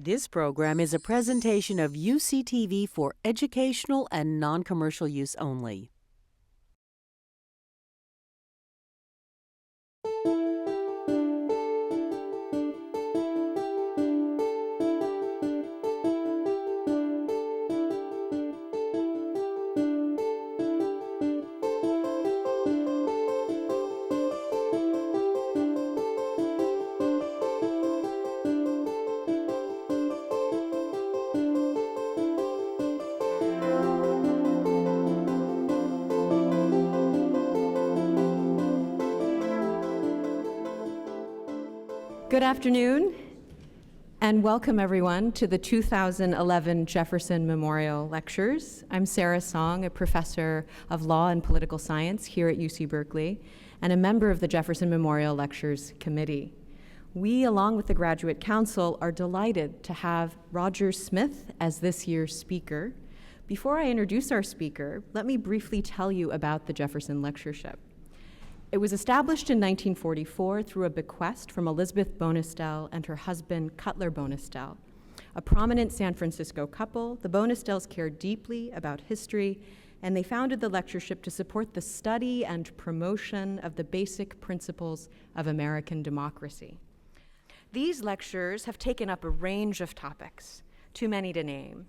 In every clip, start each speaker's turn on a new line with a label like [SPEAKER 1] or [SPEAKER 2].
[SPEAKER 1] This program is a presentation of UCTV for educational and non-commercial use only.
[SPEAKER 2] Good afternoon, and welcome everyone to the 2011 Jefferson Memorial Lectures. I'm Sarah Song, a professor of law and political science here at UC Berkeley, and a member of the Jefferson Memorial Lectures Committee. We, along with the Graduate Council, are delighted to have Roger Smith as this year's speaker. Before I introduce our speaker, let me briefly tell you about the Jefferson Lectureship. It was established in 1944 through a bequest from Elizabeth Bonestell and her husband, Cutler Bonestell. A prominent San Francisco couple, the Bonestells cared deeply about history, and they founded the lectureship to support the study and promotion of the basic principles of American democracy. These lectures have taken up a range of topics, too many to name,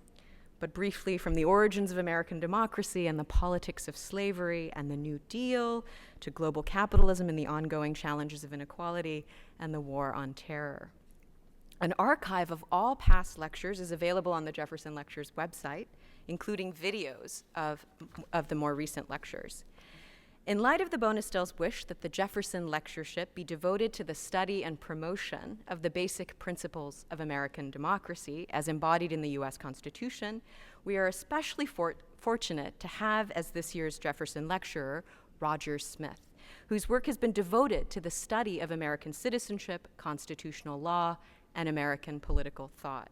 [SPEAKER 2] but briefly from the origins of American democracy and the politics of slavery and the New Deal to global capitalism and the ongoing challenges of inequality and the war on terror. An archive of all past lectures is available on the Jefferson Lectures website, including videos of the more recent lectures. In light of the Bonestells' wish that the Jefferson Lectureship be devoted to the study and promotion of the basic principles of American democracy as embodied in the U.S. Constitution, we are especially fortunate to have as this year's Jefferson lecturer, Roger Smith, whose work has been devoted to the study of American citizenship, constitutional law, and American political thought.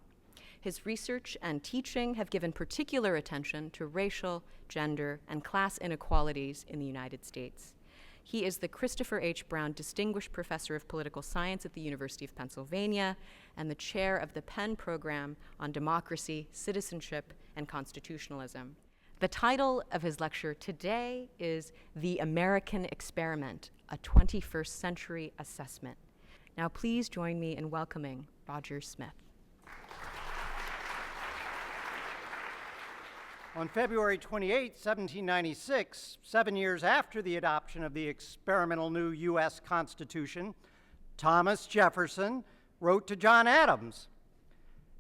[SPEAKER 2] His research and teaching have given particular attention to racial, gender, and class inequalities in the United States. He is the Christopher H. Brown Distinguished Professor of Political Science at the University of Pennsylvania and the chair of the Penn Program on Democracy, Citizenship, and Constitutionalism. The title of his lecture today is The American Experiment, a 21st Century Assessment. Now please join me in welcoming Roger Smith.
[SPEAKER 3] On February 28, 1796, 7 years after the adoption of the experimental new U.S. Constitution, Thomas Jefferson wrote to John Adams.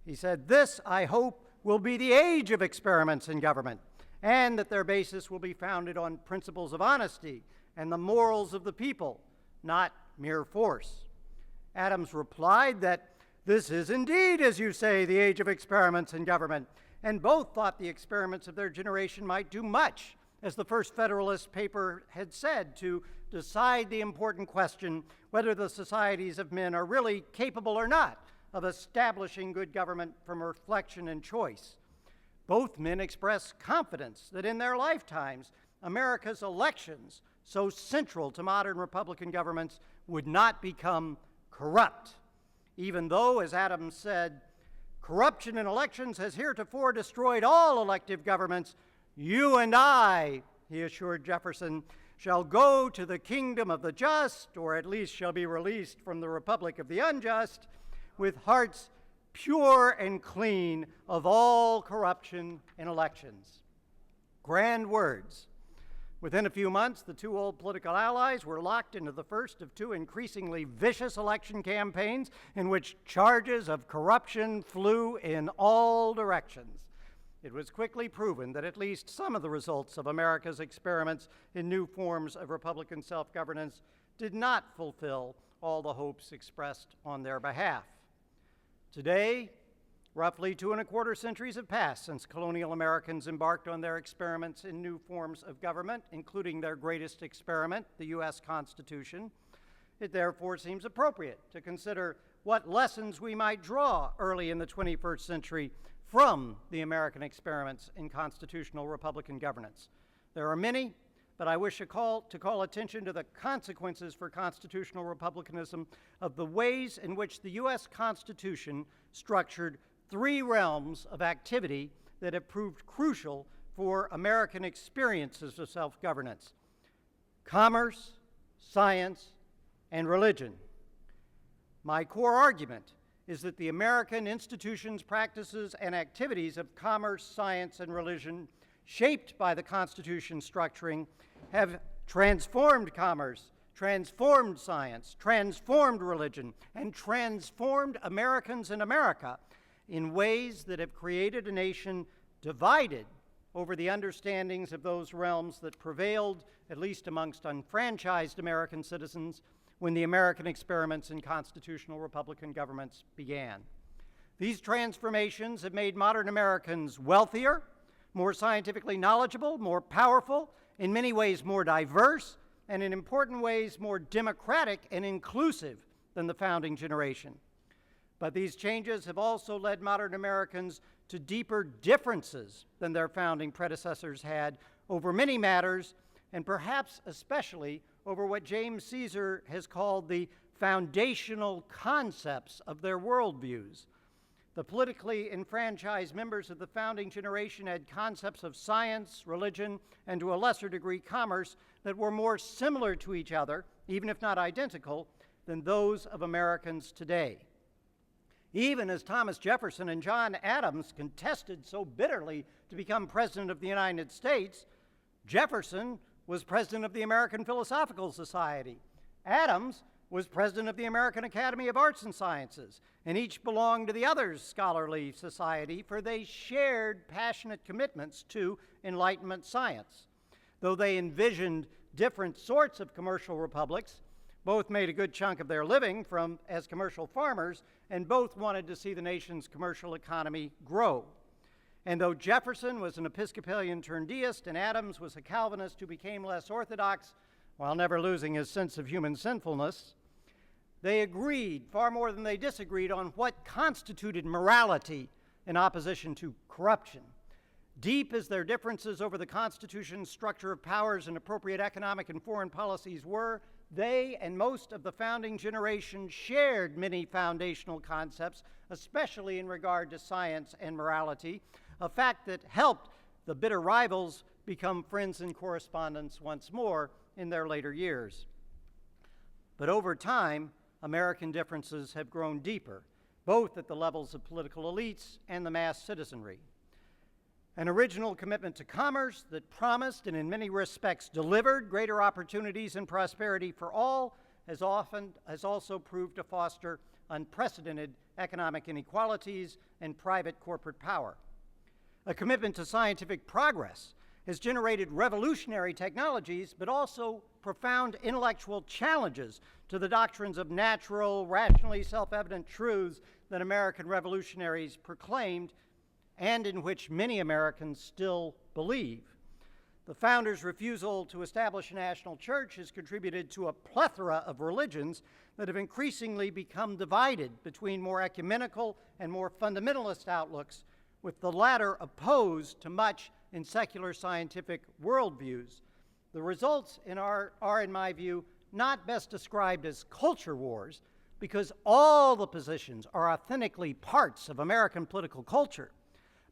[SPEAKER 3] He said, "This, I hope, will be the age of experiments in government, and that their basis will be founded on principles of honesty and the morals of the people, not mere force." Adams replied that this is indeed, as you say, the age of experiments in government, and both thought the experiments of their generation might do much, as the first Federalist paper had said, to decide the important question whether the societies of men are really capable or not of establishing good government from reflection and choice. Both men expressed confidence that in their lifetimes, America's elections, so central to modern Republican governments, would not become corrupt, even though, as Adams said, "Corruption in elections has heretofore destroyed all elective governments. You and I," he assured Jefferson, "shall go to the kingdom of the just, or at least shall be released from the republic of the unjust, with hearts pure and clean of all corruption in elections." Grand words. Within a few months, the two old political allies were locked into the first of two increasingly vicious election campaigns in which charges of corruption flew in all directions. It was quickly proven that at least some of the results of America's experiments in new forms of Republican self-governance did not fulfill all the hopes expressed on their behalf. Today, roughly 2¼ centuries have passed since colonial Americans embarked on their experiments in new forms of government, including their greatest experiment, the U.S. Constitution. It therefore seems appropriate to consider what lessons we might draw early in the 21st century from the American experiments in constitutional Republican governance. There are many, but I wish to call attention to the consequences for constitutional republicanism of the ways in which the U.S. Constitution structured three realms of activity that have proved crucial for American experiences of self-governance: commerce, science, and religion. My core argument is that the American institutions, practices, and activities of commerce, science, and religion, shaped by the Constitution's structuring, have transformed commerce, transformed science, transformed religion, and transformed Americans in America in ways that have created a nation divided over the understandings of those realms that prevailed, at least amongst unfranchised American citizens, when the American experiments in constitutional republican governments began. These transformations have made modern Americans wealthier, more scientifically knowledgeable, more powerful, in many ways more diverse, and in important ways more democratic and inclusive than the founding generation. But these changes have also led modern Americans to deeper differences than their founding predecessors had over many matters, and perhaps especially over what James Caesar has called the foundational concepts of their worldviews. The politically enfranchised members of the founding generation had concepts of science, religion, and to a lesser degree commerce that were more similar to each other, even if not identical, than those of Americans today. Even as Thomas Jefferson and John Adams contested so bitterly to become President of the United States, Jefferson was President of the American Philosophical Society. Adams was President of the American Academy of Arts and Sciences, and each belonged to the other's scholarly society, for they shared passionate commitments to Enlightenment science. Though they envisioned different sorts of commercial republics, both made a good chunk of their living as commercial farmers, and both wanted to see the nation's commercial economy grow. And though Jefferson was an Episcopalian turned deist and Adams was a Calvinist who became less orthodox while never losing his sense of human sinfulness, they agreed far more than they disagreed on what constituted morality in opposition to corruption. Deep as their differences over the Constitution's structure of powers and appropriate economic and foreign policies were, they and most of the founding generation shared many foundational concepts, especially in regard to science and morality, a fact that helped the bitter rivals become friends and correspondents once more in their later years. But over time, American differences have grown deeper, both at the levels of political elites and the mass citizenry. An original commitment to commerce that promised and in many respects delivered greater opportunities and prosperity for all has also proved to foster unprecedented economic inequalities and private corporate power. A commitment to scientific progress has generated revolutionary technologies, but also profound intellectual challenges to the doctrines of natural, rationally self-evident truths that American revolutionaries proclaimed and in which many Americans still believe. The founders' refusal to establish a national church has contributed to a plethora of religions that have increasingly become divided between more ecumenical and more fundamentalist outlooks, with the latter opposed to much in secular scientific worldviews. The results are, in my view, not best described as culture wars, because all the positions are authentically parts of American political culture.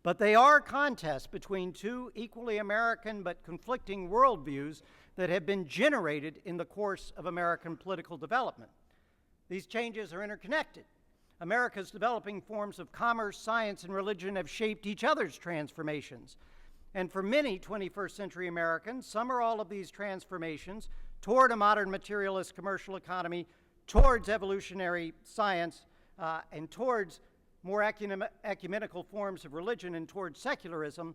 [SPEAKER 3] But they are contests between two equally American but conflicting worldviews that have been generated in the course of American political development. These changes are interconnected. America's developing forms of commerce, science, and religion have shaped each other's transformations. And for many 21st century Americans, some or all of these transformations toward a modern materialist commercial economy, towards evolutionary science, and towards more ecumenical forms of religion and towards secularism,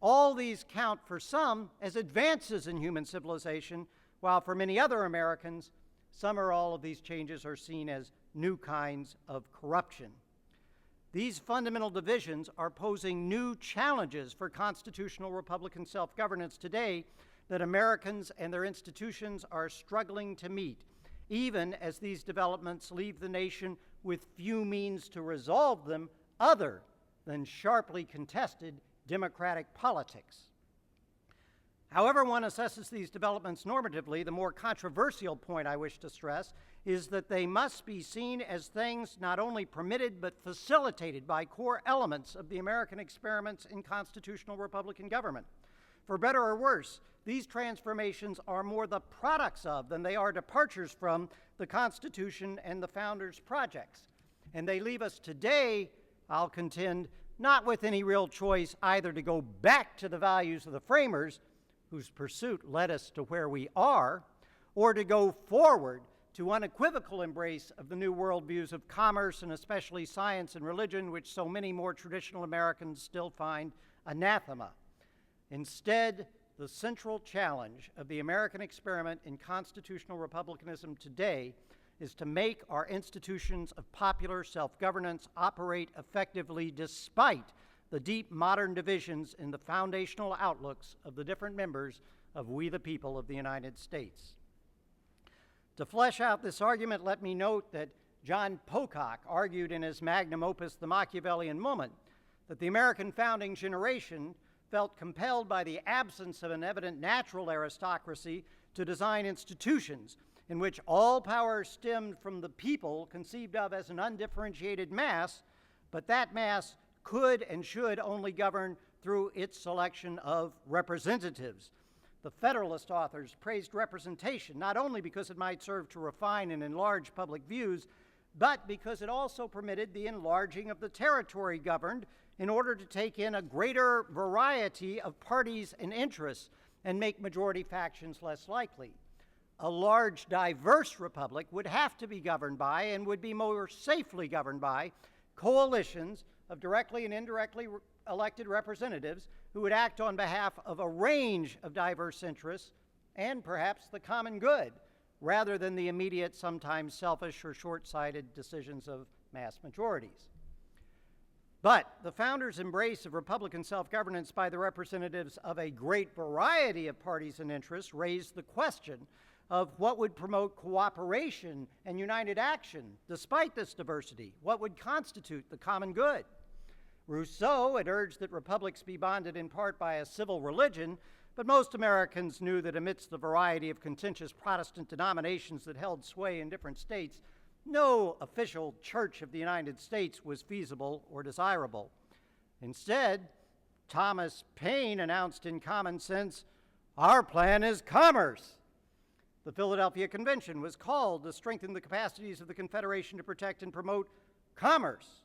[SPEAKER 3] all these count for some as advances in human civilization, while for many other Americans, some or all of these changes are seen as new kinds of corruption. These fundamental divisions are posing new challenges for constitutional Republican self-governance today that Americans and their institutions are struggling to meet, even as these developments leave the nation with few means to resolve them other than sharply contested democratic politics. However one assesses these developments normatively, the more controversial point I wish to stress is that they must be seen as things not only permitted but facilitated by core elements of the American experiments in constitutional Republican government. For better or worse, these transformations are more the products of than they are departures from the Constitution and the Founders' projects. And they leave us today, I'll contend, not with any real choice either to go back to the values of the framers, whose pursuit led us to where we are, or to go forward to unequivocal embrace of the new worldviews of commerce and especially science and religion, which so many more traditional Americans still find anathema. Instead, the central challenge of the American experiment in constitutional republicanism today is to make our institutions of popular self-governance operate effectively despite the deep modern divisions in the foundational outlooks of the different members of we the people of the United States. To flesh out this argument, let me note that John Pocock argued in his magnum opus, The Machiavellian Moment, that the American founding generation felt compelled by the absence of an evident natural aristocracy to design institutions in which all power stemmed from the people conceived of as an undifferentiated mass, but that mass could and should only govern through its selection of representatives. The Federalist authors praised representation not only because it might serve to refine and enlarge public views, but because it also permitted the enlarging of the territory governed in order to take in a greater variety of parties and interests and make majority factions less likely. A large, diverse republic would have to be governed by and would be more safely governed by coalitions of directly and indirectly elected representatives who would act on behalf of a range of diverse interests and perhaps the common good, rather than the immediate, sometimes selfish or short-sighted decisions of mass majorities. But the founders' embrace of Republican self-governance by the representatives of a great variety of parties and interests raised the question of what would promote cooperation and united action despite this diversity, what would constitute the common good. Rousseau had urged that republics be bonded in part by a civil religion, but most Americans knew that amidst the variety of contentious Protestant denominations that held sway in different states, no official church of the United States was feasible or desirable. Instead, Thomas Paine announced in common sense, "Our plan is commerce." The Philadelphia Convention was called to strengthen the capacities of the Confederation to protect and promote commerce.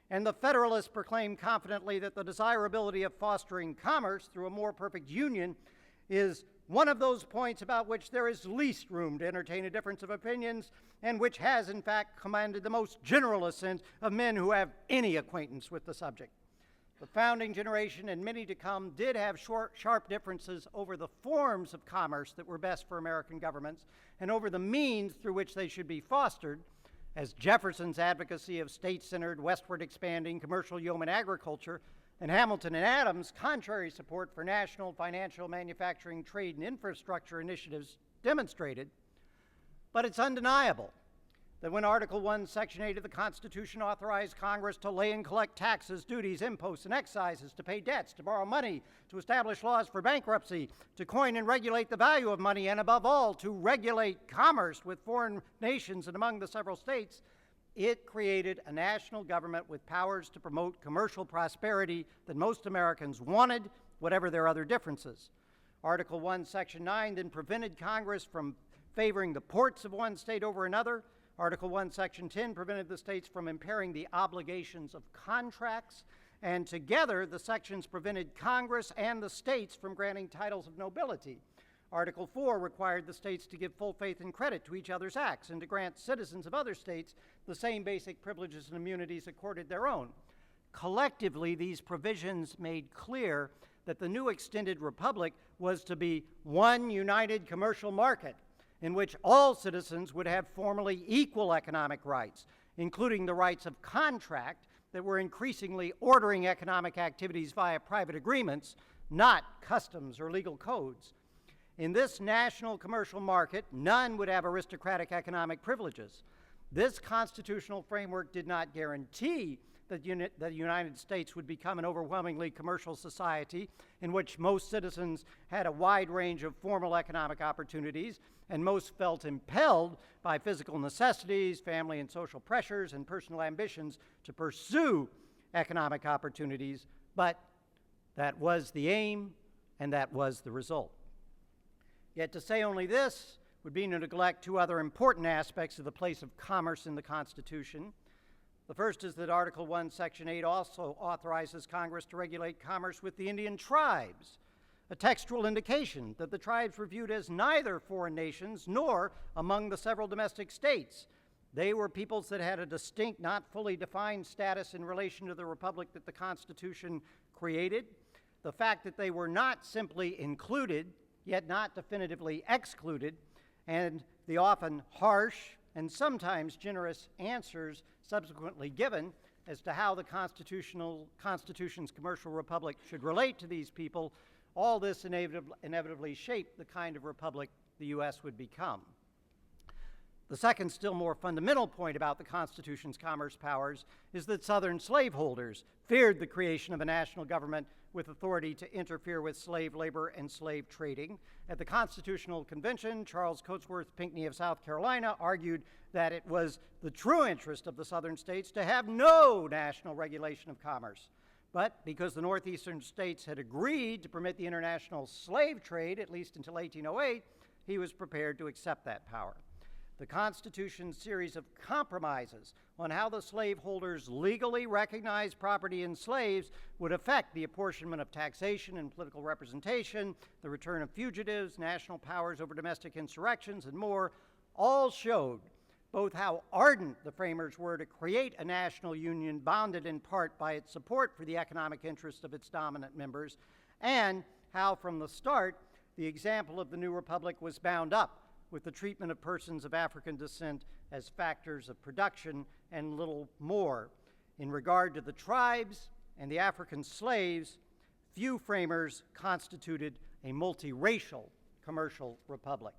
[SPEAKER 3] And the Federalists proclaimed confidently that the desirability of fostering commerce through a more perfect union is one of those points about which there is least room to entertain a difference of opinions and which has, in fact, commanded the most general assent of men who have any acquaintance with the subject. The founding generation and many to come did have sharp differences over the forms of commerce that were best for American governments and over the means through which they should be fostered, as Jefferson's advocacy of state-centered, westward expanding commercial yeoman agriculture and Hamilton and Adams' contrary support for national financial, manufacturing, trade, and infrastructure initiatives demonstrated. But it's undeniable that when Article 1, Section 8 of the Constitution authorized Congress to lay and collect taxes, duties, imposts, and excises, to pay debts, to borrow money, to establish laws for bankruptcy, to coin and regulate the value of money, and above all, to regulate commerce with foreign nations and among the several states, it created a national government with powers to promote commercial prosperity that most Americans wanted, whatever their other differences. Article 1, Section 9 then prevented Congress from favoring the ports of one state over another. Article 1, Section 10 prevented the states from impairing the obligations of contracts, and together the sections prevented Congress and the states from granting titles of nobility. Article 4 required the states to give full faith and credit to each other's acts and to grant citizens of other states the same basic privileges and immunities accorded their own. Collectively, these provisions made clear that the new extended republic was to be one united commercial market in which all citizens would have formally equal economic rights, including the rights of contract that were increasingly ordering economic activities via private agreements, not customs or legal codes. In this national commercial market, none would have aristocratic economic privileges. This constitutional framework did not guarantee that the United States would become an overwhelmingly commercial society in which most citizens had a wide range of formal economic opportunities, and most felt impelled by physical necessities, family and social pressures, and personal ambitions to pursue economic opportunities, but that was the aim and that was the result. Yet to say only this would be to neglect two other important aspects of the place of commerce in the Constitution. The first is that Article 1, Section 8 also authorizes Congress to regulate commerce with the Indian tribes, a textual indication that the tribes were viewed as neither foreign nations nor among the several domestic states. They were peoples that had a distinct, not fully defined status in relation to the republic that the Constitution created. The fact that they were not simply included, yet not definitively excluded, and the often harsh and sometimes generous answers subsequently given as to how the Constitution's commercial republic should relate to these people, all this inevitably shaped the kind of republic the U.S. would become. The second, still more fundamental point about the Constitution's commerce powers is that Southern slaveholders feared the creation of a national government with authority to interfere with slave labor and slave trading. At the Constitutional Convention, Charles Cotesworth Pinckney of South Carolina argued that it was the true interest of the Southern states to have no national regulation of commerce. But because the Northeastern states had agreed to permit the international slave trade, at least until 1808, he was prepared to accept that power. The Constitution's series of compromises on how the slaveholders legally recognized property in slaves would affect the apportionment of taxation and political representation, the return of fugitives, national powers over domestic insurrections, and more, all showed both how ardent the framers were to create a national union bounded in part by its support for the economic interests of its dominant members, and how from the start the example of the new republic was bound up with the treatment of persons of African descent as factors of production and little more. In regard to the tribes and the African slaves, few framers constituted a multiracial commercial republic.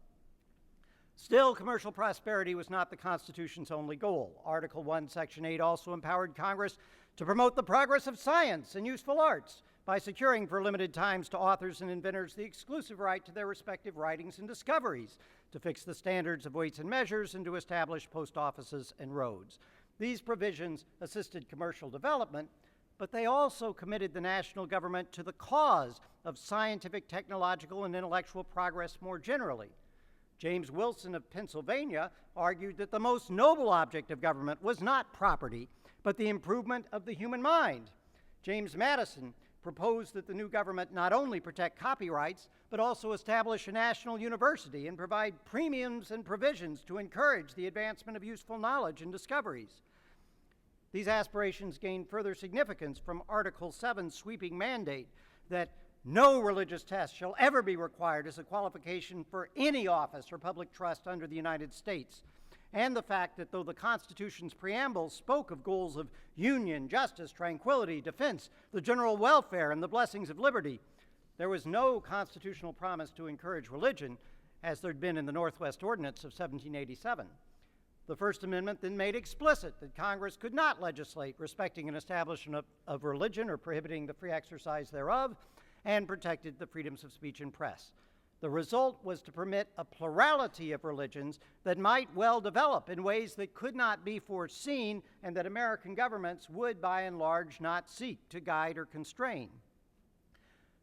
[SPEAKER 3] Still, commercial prosperity was not the Constitution's only goal. Article 1, Section 8 also empowered Congress to promote the progress of science and useful arts by securing for limited times to authors and inventors the exclusive right to their respective writings and discoveries, to fix the standards of weights and measures, and to establish post offices and roads. These provisions assisted commercial development, but they also committed the national government to the cause of scientific, technological, and intellectual progress more generally. James Wilson of Pennsylvania argued that the most noble object of government was not property, but the improvement of the human mind. James Madison proposed that the new government not only protect copyrights, but also establish a national university and provide premiums and provisions to encourage the advancement of useful knowledge and discoveries. These aspirations gained further significance from Article 7's sweeping mandate that no religious test shall ever be required as a qualification for any office or public trust under the United States, and the fact that though the Constitution's preamble spoke of goals of union, justice, tranquility, defense, the general welfare, and the blessings of liberty, there was no constitutional promise to encourage religion, as there'd been in the Northwest Ordinance of 1787. The First Amendment then made explicit that Congress could not legislate respecting an establishment of religion or prohibiting the free exercise thereof, and protected the freedoms of speech and press. The result was to permit a plurality of religions that might well develop in ways that could not be foreseen and that American governments would, by and large, not seek to guide or constrain.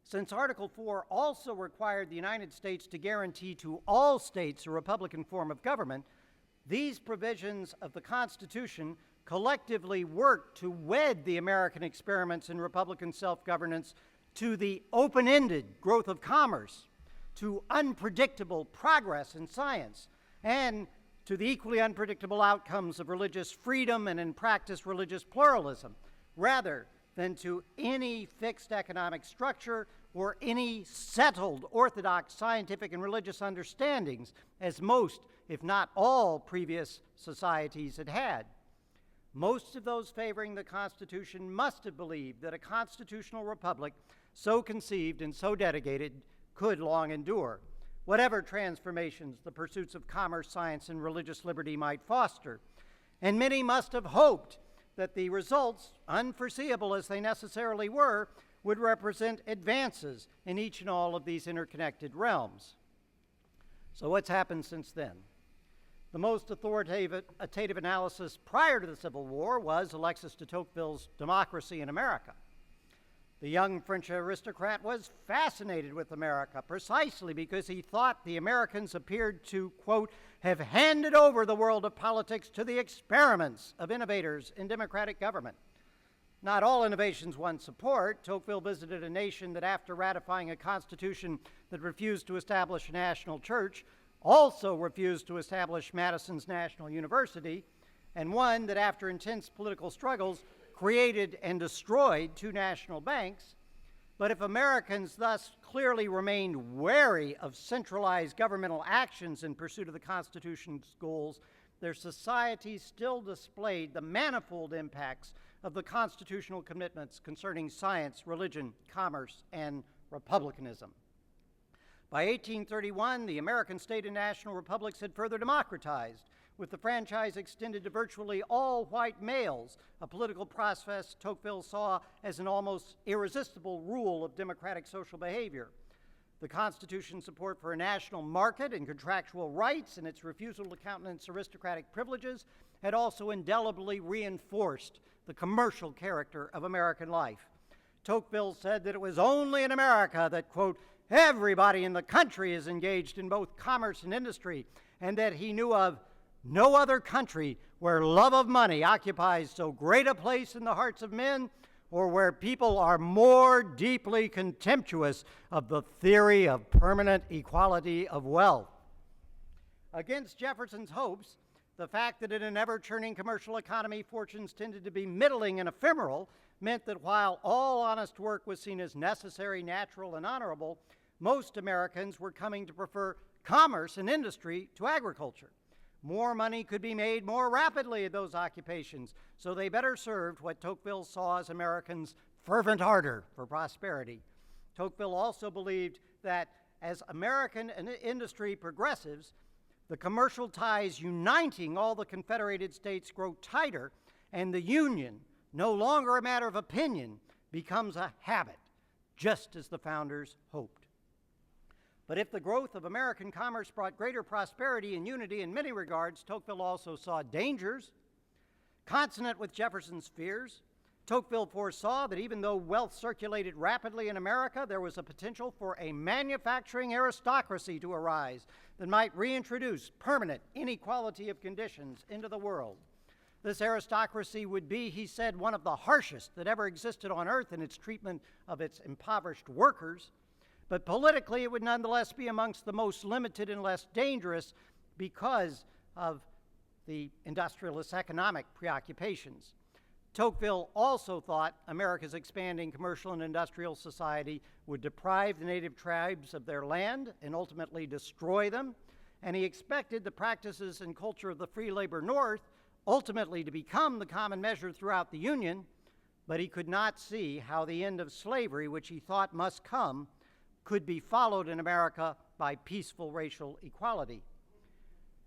[SPEAKER 3] Since Article 4 also required the United States to guarantee to all states a republican form of government, these provisions of the Constitution collectively worked to wed the American experiments in republican self-governance to the open-ended growth of commerce, to unpredictable progress in science, and to the equally unpredictable outcomes of religious freedom and, in practice, religious pluralism, rather than to any fixed economic structure or any settled orthodox scientific and religious understandings, as most, if not all, previous societies had had. Most of those favoring the Constitution must have believed that a constitutional republic so conceived and so dedicated could long endure, whatever transformations the pursuits of commerce, science, and religious liberty might foster. And many must have hoped that the results, unforeseeable as they necessarily were, would represent advances in each and all of these interconnected realms. So what's happened since then? The most authoritative analysis prior to the Civil War was Alexis de Tocqueville's Democracy in America. The young French aristocrat was fascinated with America precisely because he thought the Americans appeared to, quote, have handed over the world of politics to the experiments of innovators in democratic government. Not all innovations won support. Tocqueville visited a nation that, after ratifying a constitution that refused to establish a national church, also refused to establish Madison's National University, and one that, after intense political struggles, created and destroyed two national banks. But if Americans thus clearly remained wary of centralized governmental actions in pursuit of the Constitution's goals, their societies still displayed the manifold impacts of the constitutional commitments concerning science, religion, commerce, and republicanism. By 1831, the American state and national republics had further democratized, with the franchise extended to virtually all white males, a political process Tocqueville saw as an almost irresistible rule of democratic social behavior. The Constitution's support for a national market and contractual rights and its refusal to countenance aristocratic privileges had also indelibly reinforced the commercial character of American life. Tocqueville said that it was only in America that, quote, everybody in the country is engaged in both commerce and industry, and that he knew of no other country where love of money occupies so great a place in the hearts of men, or where people are more deeply contemptuous of the theory of permanent equality of wealth. Against Jefferson's hopes, the fact that in an ever-churning commercial economy, fortunes tended to be middling and ephemeral meant that while all honest work was seen as necessary, natural, and honorable, most Americans were coming to prefer commerce and industry to agriculture. More money could be made more rapidly in those occupations, so they better served what Tocqueville saw as Americans' fervent ardor for prosperity. Tocqueville also believed that as American industry progresses, the commercial ties uniting all the Confederated States grow tighter, and the Union, no longer a matter of opinion, becomes a habit, just as the founders hoped. But if the growth of American commerce brought greater prosperity and unity in many regards, Tocqueville also saw dangers. Consonant with Jefferson's fears, Tocqueville foresaw that even though wealth circulated rapidly in America, there was a potential for a manufacturing aristocracy to arise that might reintroduce permanent inequality of conditions into the world. This aristocracy would be, he said, one of the harshest that ever existed on earth in its treatment of its impoverished workers, but politically it would nonetheless be amongst the most limited and less dangerous because of the industrialist economic preoccupations. Tocqueville also thought America's expanding commercial and industrial society would deprive the native tribes of their land and ultimately destroy them, and he expected the practices and culture of the free labor North ultimately to become the common measure throughout the Union, but he could not see how the end of slavery, which he thought must come, could be followed in America by peaceful racial equality.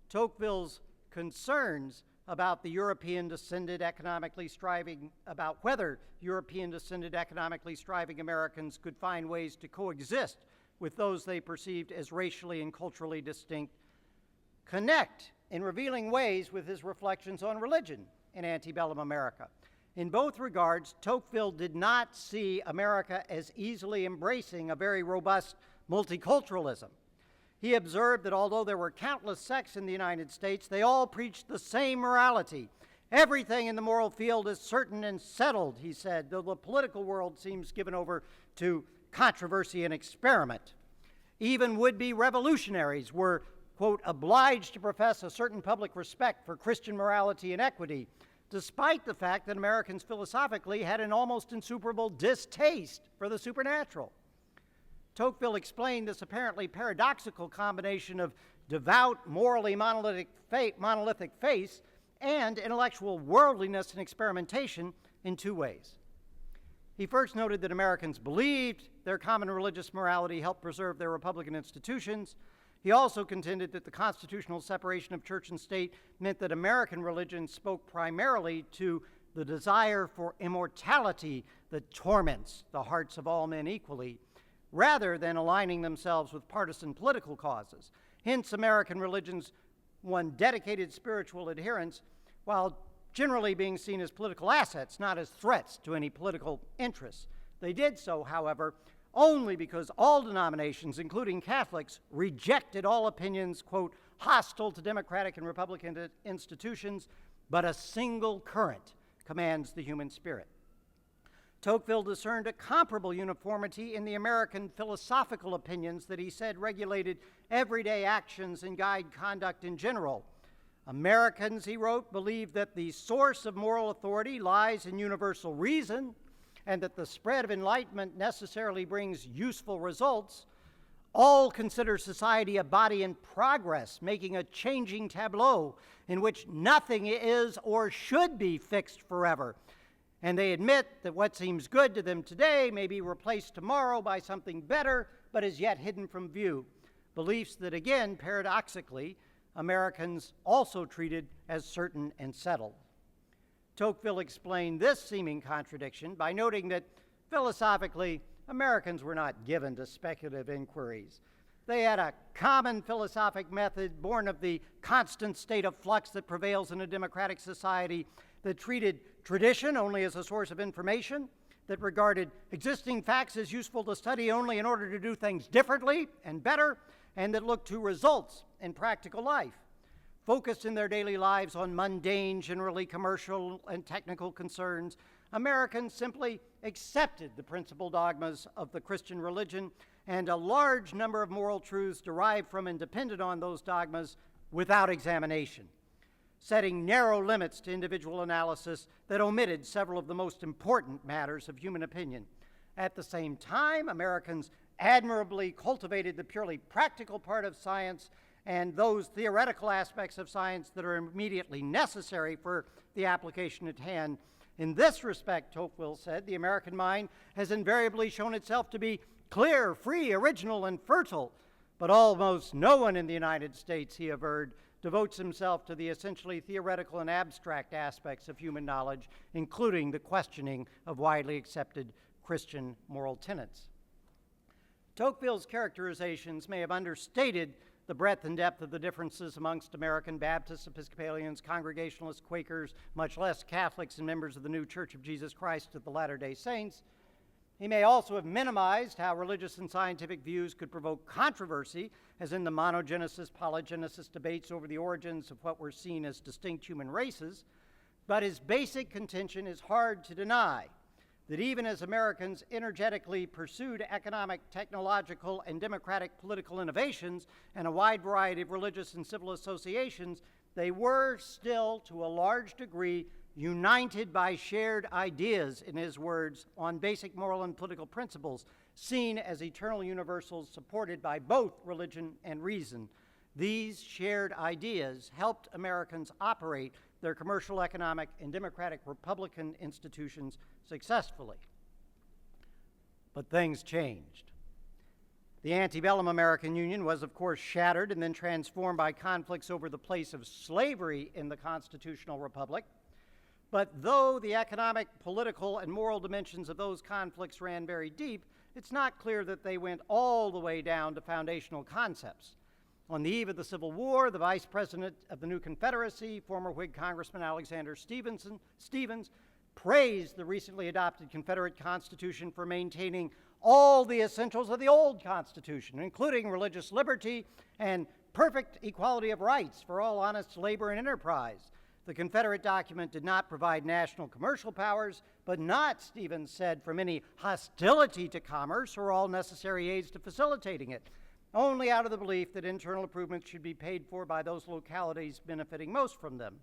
[SPEAKER 3] Tocqueville's concerns about whether European-descended economically striving Americans could find ways to coexist with those they perceived as racially and culturally distinct connect in revealing ways with his reflections on religion in antebellum America. In both regards, Tocqueville did not see America as easily embracing a very robust multiculturalism. He observed that although there were countless sects in the United States, they all preached the same morality. Everything in the moral field is certain and settled, he said, though the political world seems given over to controversy and experiment. Even would-be revolutionaries were, quote, obliged to profess a certain public respect for Christian morality and equity, despite the fact that Americans philosophically had an almost insuperable distaste for the supernatural. Tocqueville explained this apparently paradoxical combination of devout, morally monolithic faith and intellectual worldliness and experimentation in two ways. He first noted that Americans believed their common religious morality helped preserve their republican institutions. He also contended that the constitutional separation of church and state meant that American religion spoke primarily to the desire for immortality that torments the hearts of all men equally, rather than aligning themselves with partisan political causes. Hence, American religions won dedicated spiritual adherents while generally being seen as political assets, not as threats to any political interests. They did so, however, only because all denominations, including Catholics, rejected all opinions, quote, hostile to democratic and republican institutions, but a single current commands the human spirit. Tocqueville discerned a comparable uniformity in the American philosophical opinions that he said regulated everyday actions and guide conduct in general. Americans, he wrote, believe that the source of moral authority lies in universal reason, and that the spread of enlightenment necessarily brings useful results. All consider society a body in progress, making a changing tableau in which nothing is or should be fixed forever. And they admit that what seems good to them today may be replaced tomorrow by something better, but is yet hidden from view. Beliefs that, again, paradoxically, Americans also treated as certain and settled. Tocqueville explained this seeming contradiction by noting that, philosophically, Americans were not given to speculative inquiries. They had a common philosophic method born of the constant state of flux that prevails in a democratic society that treated tradition only as a source of information, that regarded existing facts as useful to study only in order to do things differently and better, and that looked to results in practical life. Focused in their daily lives on mundane, generally commercial and technical concerns, Americans simply accepted the principal dogmas of the Christian religion and a large number of moral truths derived from and depended on those dogmas without examination, setting narrow limits to individual analysis that omitted several of the most important matters of human opinion. At the same time, Americans admirably cultivated the purely practical part of science and those theoretical aspects of science that are immediately necessary for the application at hand. In this respect, Tocqueville said, the American mind has invariably shown itself to be clear, free, original, and fertile, but almost no one in the United States, he averred, devotes himself to the essentially theoretical and abstract aspects of human knowledge, including the questioning of widely accepted Christian moral tenets. Tocqueville's characterizations may have understated the breadth and depth of the differences amongst American Baptists, Episcopalians, Congregationalists, Quakers, much less Catholics and members of the New Church of Jesus Christ of the Latter-day Saints. He may also have minimized how religious and scientific views could provoke controversy, as in the monogenesis-polygenesis debates over the origins of what were seen as distinct human races. But his basic contention is hard to deny, that even as Americans energetically pursued economic, technological, and democratic political innovations and a wide variety of religious and civil associations, they were still, to a large degree, united by shared ideas, in his words, on basic moral and political principles, seen as eternal universals supported by both religion and reason. These shared ideas helped Americans operate their commercial, economic, and democratic republican institutions successfully. But things changed. The antebellum American Union was, of course, shattered and then transformed by conflicts over the place of slavery in the constitutional republic. But though the economic, political, and moral dimensions of those conflicts ran very deep, it's not clear that they went all the way down to foundational concepts. On the eve of the Civil War, the Vice President of the new Confederacy, former Whig Congressman Alexander Stevens, praised the recently adopted Confederate Constitution for maintaining all the essentials of the old Constitution, including religious liberty and perfect equality of rights for all honest labor and enterprise. The Confederate document did not provide national commercial powers, but not, Stevens said, from any hostility to commerce or all necessary aids to facilitating it, only out of the belief that internal improvements should be paid for by those localities benefiting most from them.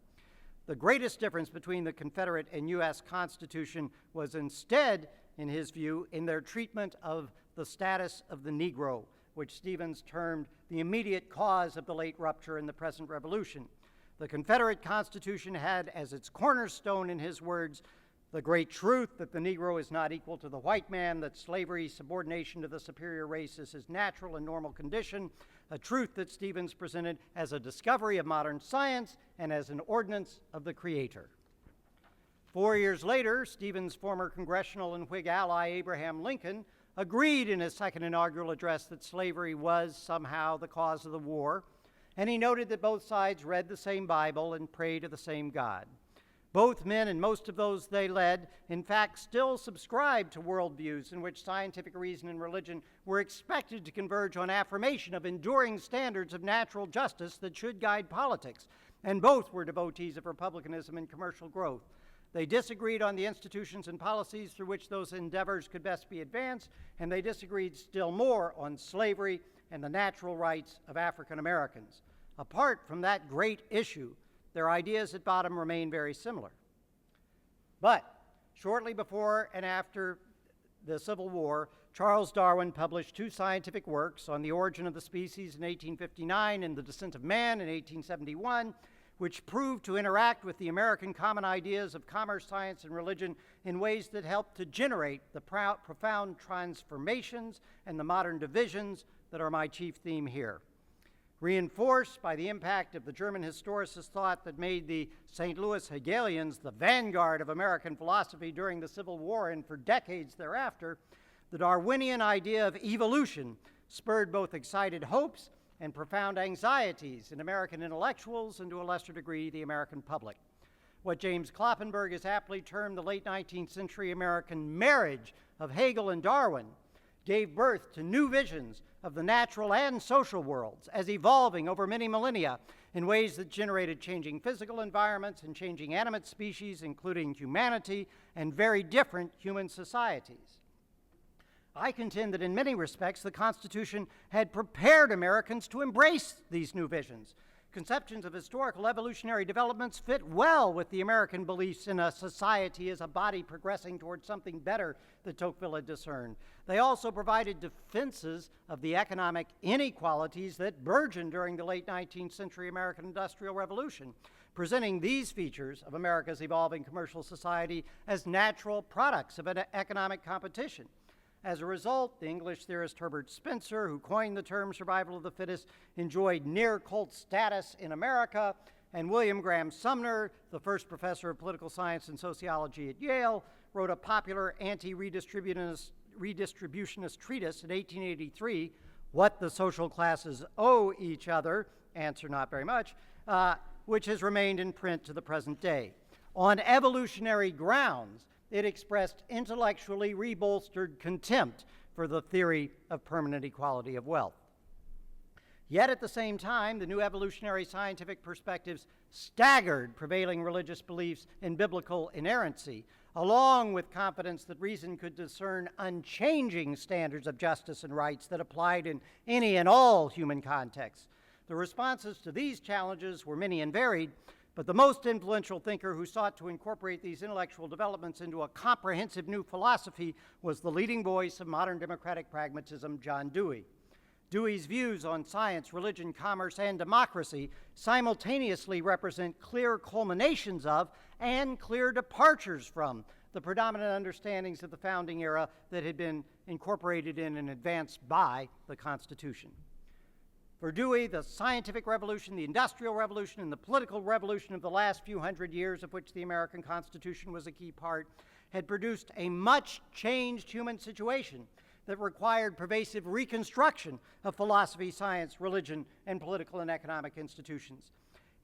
[SPEAKER 3] The greatest difference between the Confederate and U.S. Constitution was instead, in his view, in their treatment of the status of the Negro, which Stevens termed the immediate cause of the late rupture in the present revolution. The Confederate Constitution had as its cornerstone, in his words, the great truth that the Negro is not equal to the white man, that slavery, subordination to the superior race is his natural and normal condition, a truth that Stevens presented as a discovery of modern science and as an ordinance of the Creator. 4 years later, Stevens' former congressional and Whig ally Abraham Lincoln agreed in his second inaugural address that slavery was somehow the cause of the war, and he noted that both sides read the same Bible and prayed to the same God. Both men and most of those they led, in fact, still subscribed to worldviews in which scientific reason and religion were expected to converge on affirmation of enduring standards of natural justice that should guide politics, and both were devotees of republicanism and commercial growth. They disagreed on the institutions and policies through which those endeavors could best be advanced, and they disagreed still more on slavery and the natural rights of African Americans. Apart from that great issue, their ideas at bottom remain very similar. But shortly before and after the Civil War, Charles Darwin published 2 scientific works on the origin of the species in 1859 and the descent of man in 1871, which proved to interact with the American common ideas of commerce, science, and religion in ways that helped to generate the profound transformations and the modern divisions that are my chief theme here. Reinforced by the impact of the German historicist thought that made the St. Louis Hegelians the vanguard of American philosophy during the Civil War and for decades thereafter, the Darwinian idea of evolution spurred both excited hopes and profound anxieties in American intellectuals and, to a lesser degree, the American public. What James Kloppenberg has aptly termed the late 19th century American marriage of Hegel and Darwin gave birth to new visions of the natural and social worlds as evolving over many millennia in ways that generated changing physical environments and changing animate species, including humanity and very different human societies. I contend that in many respects the Constitution had prepared Americans to embrace these new visions. Conceptions of historical evolutionary developments fit well with the American beliefs in a society as a body progressing towards something better that Tocqueville had discerned. They also provided defenses of the economic inequalities that burgeoned during the late 19th century American Industrial Revolution, presenting these features of America's evolving commercial society as natural products of an economic competition. As a result, the English theorist Herbert Spencer, who coined the term survival of the fittest, enjoyed near-cult status in America, and William Graham Sumner, the first professor of political science and sociology at Yale, wrote a popular anti-redistributionist treatise in 1883, What the Social Classes Owe Each Other, answer not very much, which has remained in print to the present day. On evolutionary grounds, it expressed intellectually rebolstered contempt for the theory of permanent equality of wealth. Yet at the same time, the new evolutionary scientific perspectives staggered prevailing religious beliefs in biblical inerrancy, along with confidence that reason could discern unchanging standards of justice and rights that applied in any and all human contexts. The responses to these challenges were many and varied, but the most influential thinker who sought to incorporate these intellectual developments into a comprehensive new philosophy was the leading voice of modern democratic pragmatism, John Dewey. Dewey's views on science, religion, commerce, and democracy simultaneously represent clear culminations of and clear departures from the predominant understandings of the founding era that had been incorporated in and advanced by the Constitution. For Dewey, the scientific revolution, the industrial revolution, and the political revolution of the last few hundred years, of which the American Constitution was a key part, had produced a much changed human situation that required pervasive reconstruction of philosophy, science, religion, and political and economic institutions.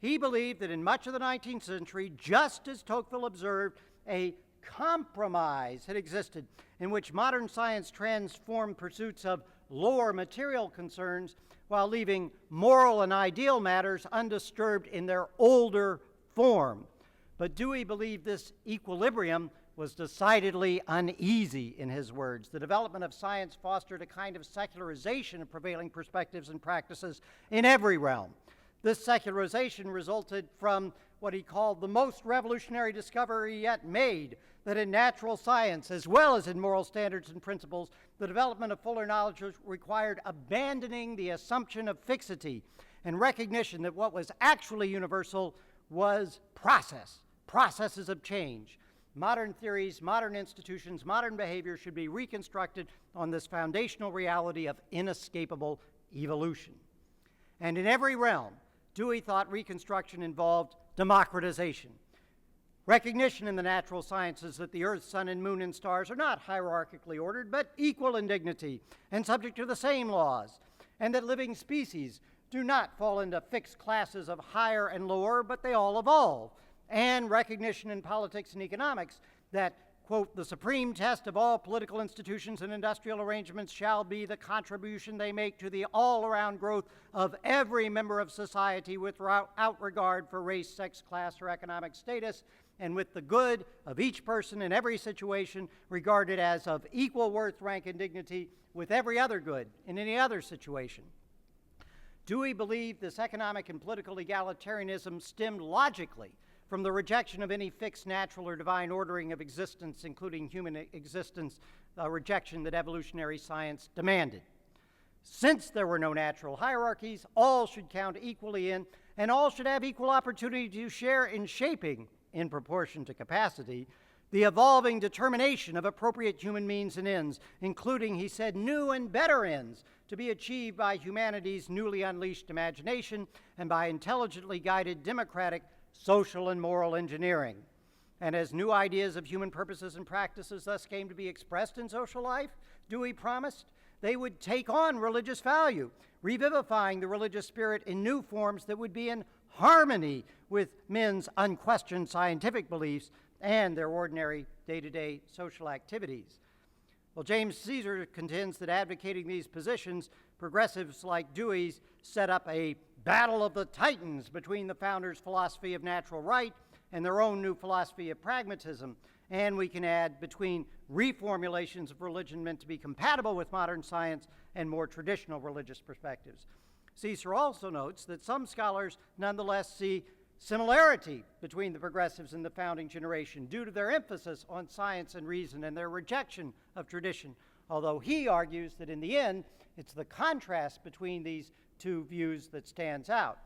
[SPEAKER 3] He believed that in much of the 19th century, just as Tocqueville observed, a compromise had existed in which modern science transformed pursuits of lower material concerns while leaving moral and ideal matters undisturbed in their older form. But Dewey believed this equilibrium was decidedly uneasy, in his words. The development of science fostered a kind of secularization of prevailing perspectives and practices in every realm. This secularization resulted from what he called the most revolutionary discovery yet made, that in natural science, as well as in moral standards and principles, the development of fuller knowledge required abandoning the assumption of fixity and recognition that what was actually universal was processes of change. Modern theories, modern institutions, modern behavior should be reconstructed on this foundational reality of inescapable evolution. And in every realm, Dewey thought reconstruction involved democratization. Recognition in the natural sciences that the earth, sun, and moon and stars are not hierarchically ordered, but equal in dignity and subject to the same laws, and that living species do not fall into fixed classes of higher and lower, but they all evolve. And recognition in politics and economics that, quote, the supreme test of all political institutions and industrial arrangements shall be the contribution they make to the all-around growth of every member of society without regard for race, sex, class, or economic status, and with the good of each person in every situation regarded as of equal worth, rank, and dignity with every other good in any other situation. Dewey believed this economic and political egalitarianism stemmed logically from the rejection of any fixed natural or divine ordering of existence, including human existence, a rejection that evolutionary science demanded. Since there were no natural hierarchies, all should count equally in, and all should have equal opportunity to share in shaping, in proportion to capacity, the evolving determination of appropriate human means and ends, including, he said, new and better ends to be achieved by humanity's newly unleashed imagination and by intelligently guided democratic social and moral engineering. And as new ideas of human purposes and practices thus came to be expressed in social life, Dewey promised they would take on religious value, revivifying the religious spirit in new forms that would be in harmony with men's unquestioned scientific beliefs and their ordinary day-to-day social activities. Well, James Caesar contends that advocating these positions, progressives like Dewey's set up a battle of the titans between the founders' philosophy of natural right and their own new philosophy of pragmatism, and we can add between reformulations of religion meant to be compatible with modern science and more traditional religious perspectives. Caesar also notes that some scholars nonetheless see similarity between the progressives and the founding generation due to their emphasis on science and reason and their rejection of tradition, although he argues that in the end, it's the contrast between these two views that stands out.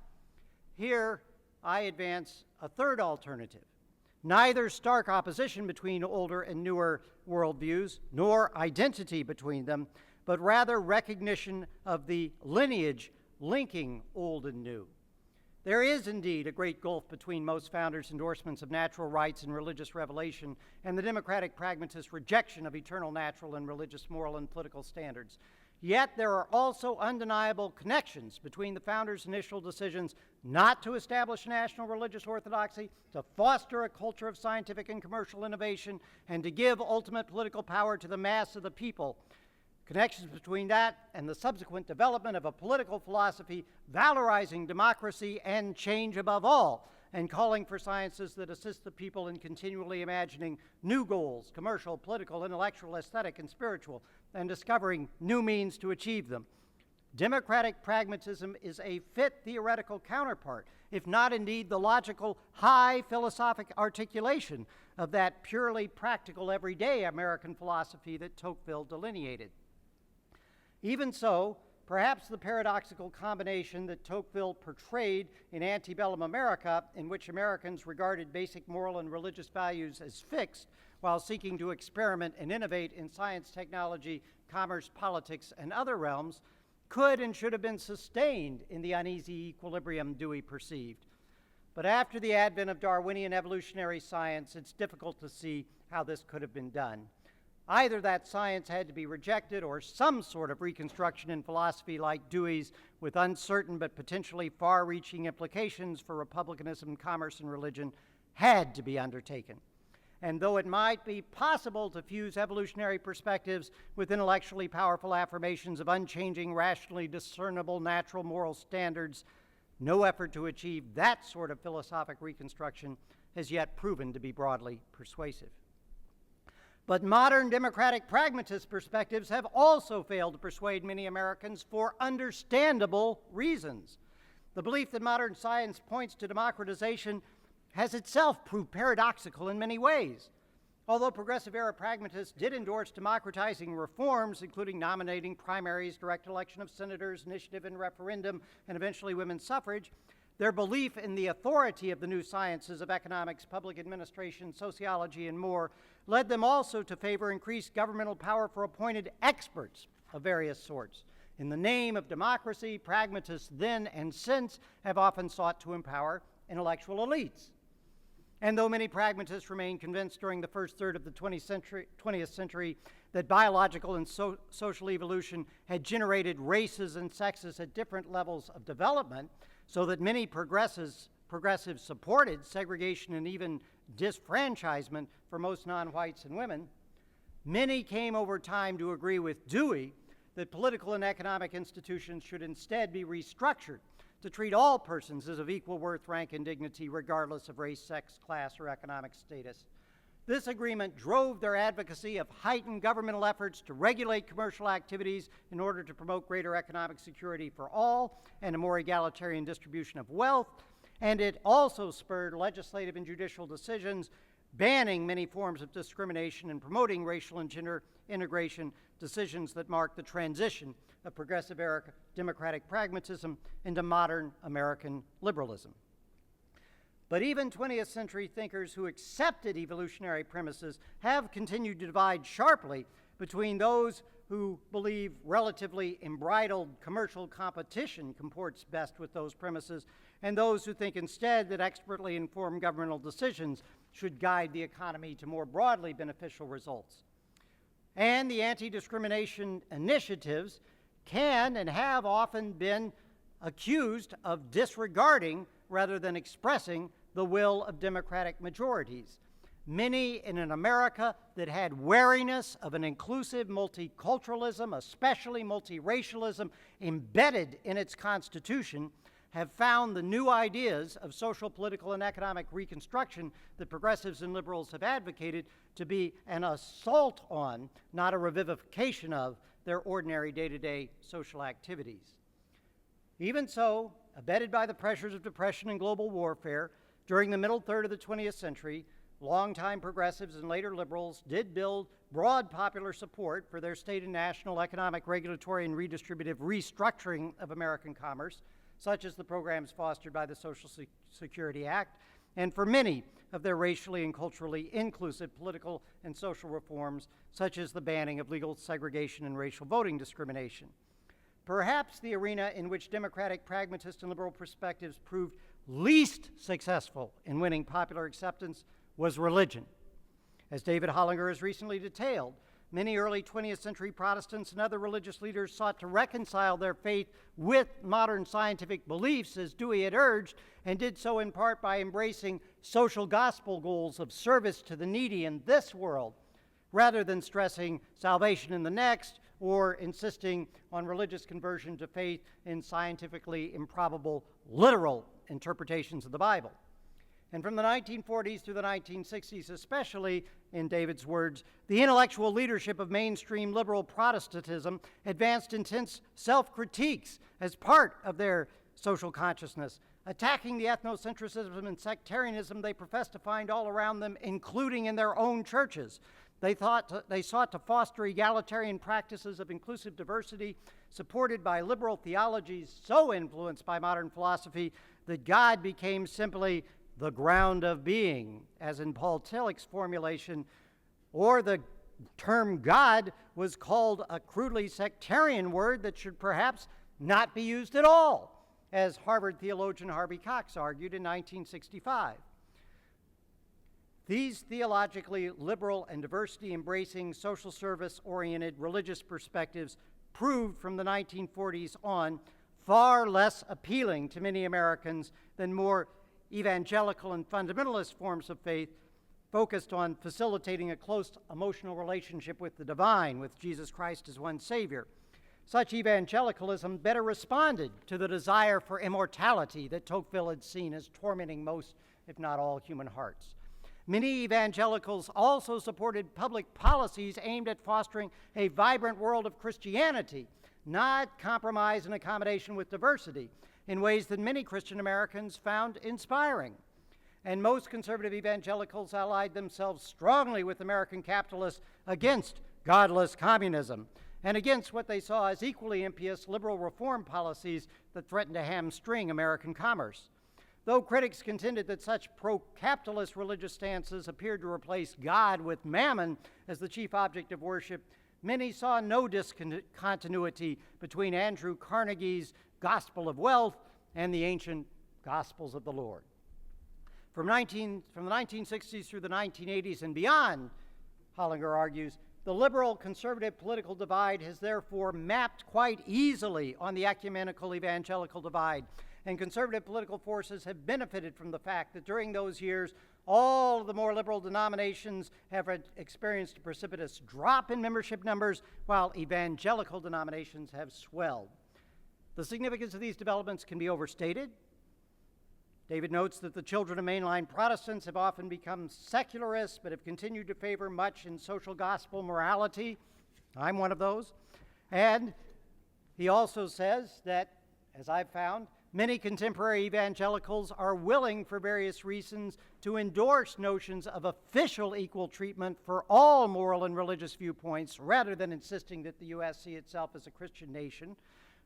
[SPEAKER 3] Here, I advance a third alternative. Neither stark opposition between older and newer worldviews, nor identity between them, but rather recognition of the lineage linking old and new. There is indeed a great gulf between most founders' endorsements of natural rights and religious revelation and the democratic pragmatist rejection of eternal natural and religious moral and political standards. Yet there are also undeniable connections between the founders' initial decisions not to establish national religious orthodoxy, to foster a culture of scientific and commercial innovation, and to give ultimate political power to the mass of the people. Connections between that and the subsequent development of a political philosophy valorizing democracy and change above all, and calling for sciences that assist the people in continually imagining new goals, commercial, political, intellectual, aesthetic, and spiritual, and discovering new means to achieve them. Democratic pragmatism is a fit theoretical counterpart, if not indeed the logical, high philosophic articulation of that purely practical, everyday American philosophy that Tocqueville delineated. Even so, perhaps the paradoxical combination that Tocqueville portrayed in antebellum America, in which Americans regarded basic moral and religious values as fixed, while seeking to experiment and innovate in science, technology, commerce, politics, and other realms, could and should have been sustained in the uneasy equilibrium Dewey perceived. But after the advent of Darwinian evolutionary science, it's difficult to see how this could have been done. Either that science had to be rejected, or some sort of reconstruction in philosophy like Dewey's with uncertain but potentially far-reaching implications for republicanism, commerce, and religion had to be undertaken. And though it might be possible to fuse evolutionary perspectives with intellectually powerful affirmations of unchanging, rationally discernible natural moral standards, no effort to achieve that sort of philosophic reconstruction has yet proven to be broadly persuasive. But modern democratic pragmatist perspectives have also failed to persuade many Americans for understandable reasons. The belief that modern science points to democratization has itself proved paradoxical in many ways. Although progressive-era pragmatists did endorse democratizing reforms, including nominating primaries, direct election of senators, initiative and referendum, and eventually women's suffrage, their belief in the authority of the new sciences of economics, public administration, sociology, and more led them also to favor increased governmental power for appointed experts of various sorts. In the name of democracy, pragmatists then and since have often sought to empower intellectual elites. And though many pragmatists remained convinced during the first third of the 20th century that biological and social evolution had generated races and sexes at different levels of development, so that many progressives supported segregation and even disfranchisement for most non-whites and women, many came over time to agree with Dewey that political and economic institutions should instead be restructured to treat all persons as of equal worth, rank, and dignity, regardless of race, sex, class, or economic status. This agreement drove their advocacy of heightened governmental efforts to regulate commercial activities in order to promote greater economic security for all and a more egalitarian distribution of wealth, and it also spurred legislative and judicial decisions banning many forms of discrimination and promoting racial and gender integration, decisions that marked the transition of progressive democratic pragmatism into modern American liberalism. But even 20th century thinkers who accepted evolutionary premises have continued to divide sharply between those who believe relatively embridled commercial competition comports best with those premises, and those who think instead that expertly informed governmental decisions should guide the economy to more broadly beneficial results. And the anti-discrimination initiatives can and have often been accused of disregarding rather than expressing the will of democratic majorities. Many in an America that had wariness of an inclusive multiculturalism, especially multiracialism, embedded in its constitution, have found the new ideas of social, political, and economic reconstruction that progressives and liberals have advocated to be an assault on, not a revivification of, their ordinary day-to-day social activities. Even so, abetted by the pressures of depression and global warfare, during the middle third of the 20th century, longtime progressives and later liberals did build broad popular support for their state and national economic, regulatory, and redistributive restructuring of American commerce, such as the programs fostered by the Social Security Act, and for many of their racially and culturally inclusive political and social reforms, such as the banning of legal segregation and racial voting discrimination. Perhaps the arena in which democratic, pragmatist, and liberal perspectives proved least successful in winning popular acceptance was religion. As David Hollinger has recently detailed, many early 20th century Protestants and other religious leaders sought to reconcile their faith with modern scientific beliefs, as Dewey had urged, and did so in part by embracing social gospel goals of service to the needy in this world, rather than stressing salvation in the next or insisting on religious conversion to faith in scientifically improbable literal interpretations of the Bible. And from the 1940s through the 1960s, especially, in David's words, the intellectual leadership of mainstream liberal Protestantism advanced intense self-critiques as part of their social consciousness, attacking the ethnocentrism and sectarianism they professed to find all around them, including in their own churches. They sought to foster egalitarian practices of inclusive diversity, supported by liberal theologies so influenced by modern philosophy that God became simply the ground of being, as in Paul Tillich's formulation, or the term God was called a crudely sectarian word that should perhaps not be used at all, as Harvard theologian Harvey Cox argued in 1965. These theologically liberal and diversity-embracing, social service-oriented religious perspectives proved from the 1940s on far less appealing to many Americans than more evangelical and fundamentalist forms of faith focused on facilitating a close emotional relationship with the divine, with Jesus Christ as one Savior. Such evangelicalism better responded to the desire for immortality that Tocqueville had seen as tormenting most, if not all, human hearts. Many evangelicals also supported public policies aimed at fostering a vibrant world of Christianity, not compromise and accommodation with diversity, in ways that many Christian Americans found inspiring. And most conservative evangelicals allied themselves strongly with American capitalists against godless communism and against what they saw as equally impious liberal reform policies that threatened to hamstring American commerce. Though critics contended that such pro-capitalist religious stances appeared to replace God with mammon as the chief object of worship, many saw no discontinuity between Andrew Carnegie's Gospel of Wealth and the ancient Gospels of the Lord. From the 1960s through the 1980s and beyond, Hollinger argues, the liberal-conservative political divide has therefore mapped quite easily on the ecumenical-evangelical divide, and conservative political forces have benefited from the fact that during those years, all of the more liberal denominations have experienced a precipitous drop in membership numbers, while evangelical denominations have swelled. The significance of these developments can be overstated. David notes that the children of mainline Protestants have often become secularists, but have continued to favor much in social gospel morality. I'm one of those. And he also says that, as I've found, many contemporary evangelicals are willing, for various reasons, to endorse notions of official equal treatment for all moral and religious viewpoints, rather than insisting that the U.S. see itself as a Christian nation.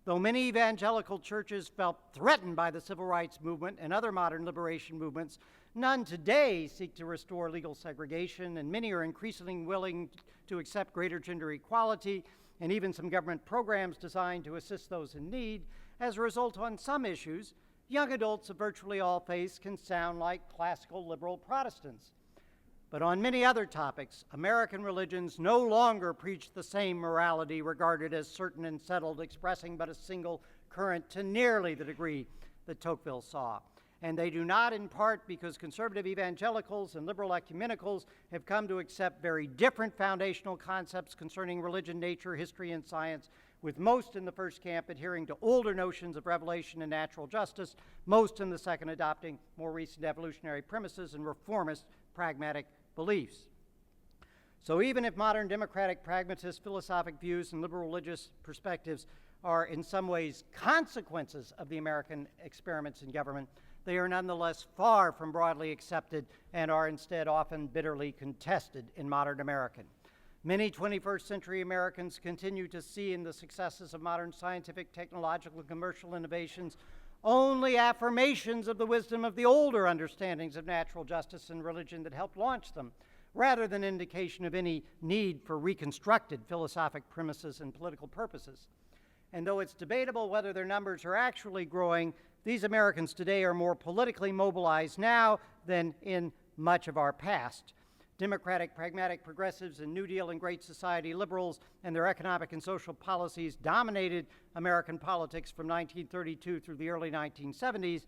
[SPEAKER 3] Though many evangelical churches felt threatened by the civil rights movement and other modern liberation movements, none today seek to restore legal segregation, and many are increasingly willing to accept greater gender equality and even some government programs designed to assist those in need. As a result, on some issues, young adults of virtually all faiths can sound like classical liberal Protestants. But on many other topics, American religions no longer preach the same morality regarded as certain and settled, expressing but a single current to nearly the degree that Tocqueville saw. And they do not, in part because conservative evangelicals and liberal ecumenicals have come to accept very different foundational concepts concerning religion, nature, history, and science, with most in the first camp adhering to older notions of revelation and natural justice, most in the second adopting more recent evolutionary premises and reformist pragmatic beliefs. So even if modern democratic pragmatist philosophic views and liberal religious perspectives are in some ways consequences of the American experiments in government, they are nonetheless far from broadly accepted and are instead often bitterly contested in modern American. Many 21st century Americans continue to see in the successes of modern scientific, technological, and commercial innovations only affirmations of the wisdom of the older understandings of natural justice and religion that helped launch them, rather than indication of any need for reconstructed philosophic premises and political purposes. And though it's debatable whether their numbers are actually growing, these Americans today are more politically mobilized now than in much of our past. Democratic, pragmatic progressives and New Deal and Great Society liberals and their economic and social policies dominated American politics from 1932 through the early 1970s,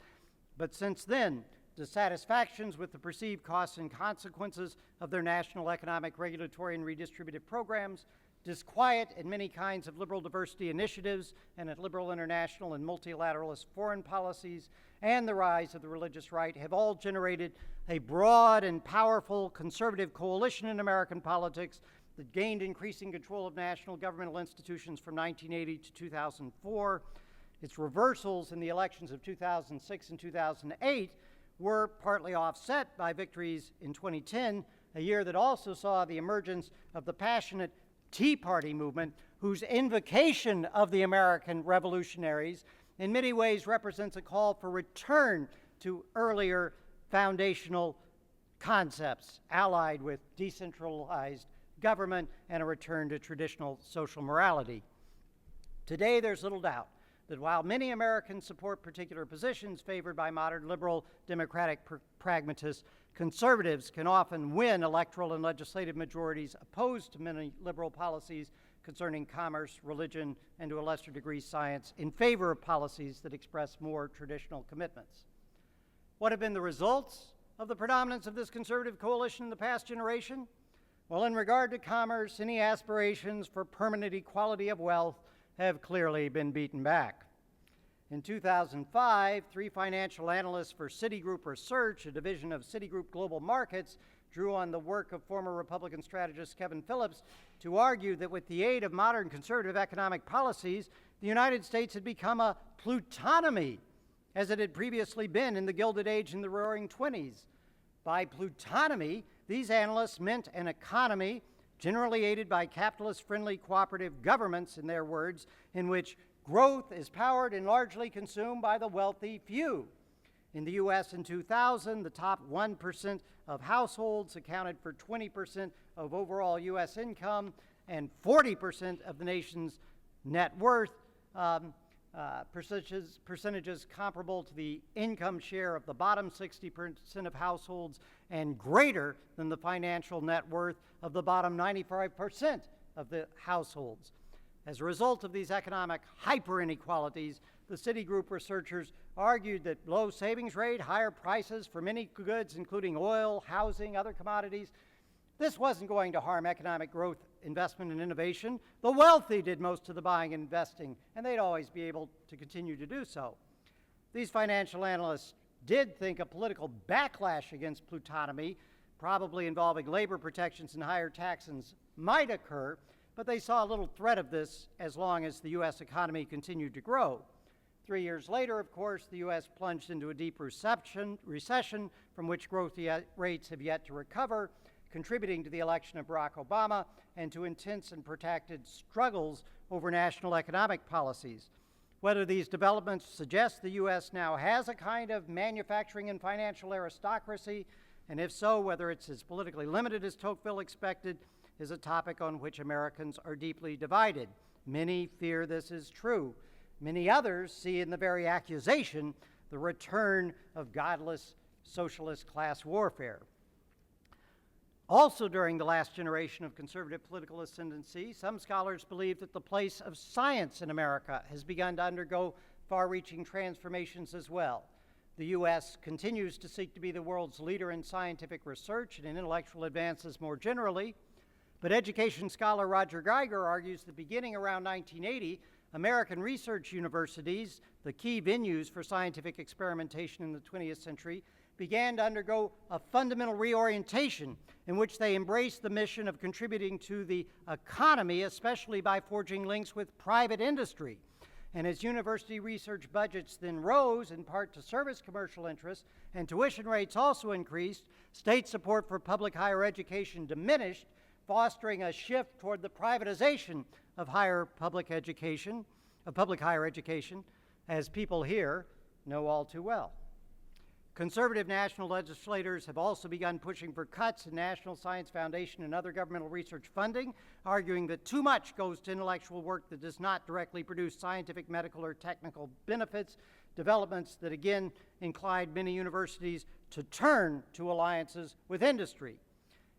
[SPEAKER 3] but since then, dissatisfactions with the perceived costs and consequences of their national economic, regulatory, and redistributive programs, disquiet in many kinds of liberal diversity initiatives and at liberal international and multilateralist foreign policies, and the rise of the religious right have all generated a broad and powerful conservative coalition in American politics that gained increasing control of national governmental institutions from 1980 to 2004. Its reversals in the elections of 2006 and 2008 were partly offset by victories in 2010, a year that also saw the emergence of the passionate Tea Party movement, whose invocation of the American revolutionaries in many ways represents a call for return to earlier foundational concepts, allied with decentralized government and a return to traditional social morality. Today, there's little doubt that while many Americans support particular positions favored by modern liberal democratic pragmatists, conservatives can often win electoral and legislative majorities opposed to many liberal policies concerning commerce, religion, and to a lesser degree science, in favor of policies that express more traditional commitments. What have been the results of the predominance of this conservative coalition in the past generation? Well, in regard to commerce, any aspirations for permanent equality of wealth have clearly been beaten back. In 2005, three financial analysts for Citigroup Research, a division of Citigroup Global Markets, drew on the work of former Republican strategist Kevin Phillips to argue that with the aid of modern conservative economic policies, the United States had become a plutonomy, as it had previously been in the Gilded Age in the Roaring '20s. By plutonomy, these analysts meant an economy generally aided by capitalist-friendly cooperative governments, in their words, in which growth is powered and largely consumed by the wealthy few. In the U.S. in 2000, the top 1% of households accounted for 20% of overall U.S. income and 40% of the nation's net worth. percentages comparable to the income share of the bottom 60% of households and greater than the financial net worth of the bottom 95% of the households. As a result of these economic hyper-inequalities, the Citigroup researchers argued that low savings rate, higher prices for many goods, including oil, housing, other commodities, this wasn't going to harm economic growth, investment, and innovation. The wealthy did most of the buying and investing, and they'd always be able to continue to do so. These financial analysts did think a political backlash against plutonomy, probably involving labor protections and higher taxes, might occur, but they saw little threat of this as long as the U.S. economy continued to grow. 3 years later, of course, the U.S. plunged into a deep recession from which growth rates have yet to recover, contributing to the election of Barack Obama and to intense and protracted struggles over national economic policies. Whether these developments suggest the U.S. now has a kind of manufacturing and financial aristocracy, and if so, whether it's as politically limited as Tocqueville expected, is a topic on which Americans are deeply divided. Many fear this is true. Many others see in the very accusation the return of godless socialist class warfare. Also during the last generation of conservative political ascendancy, some scholars believe that the place of science in America has begun to undergo far-reaching transformations as well. The U.S. continues to seek to be the world's leader in scientific research and in intellectual advances more generally, but education scholar Roger Geiger argues that beginning around 1980, American research universities, the key venues for scientific experimentation in the 20th century, began to undergo a fundamental reorientation in which they embraced the mission of contributing to the economy, especially by forging links with private industry. And as university research budgets then rose, in part to service commercial interests, and tuition rates also increased, state support for public higher education diminished, fostering a shift toward the privatization of public higher education, as people here know all too well. Conservative national legislators have also begun pushing for cuts in National Science Foundation and other governmental research funding, arguing that too much goes to intellectual work that does not directly produce scientific, medical, or technical benefits, developments that again inclined many universities to turn to alliances with industry.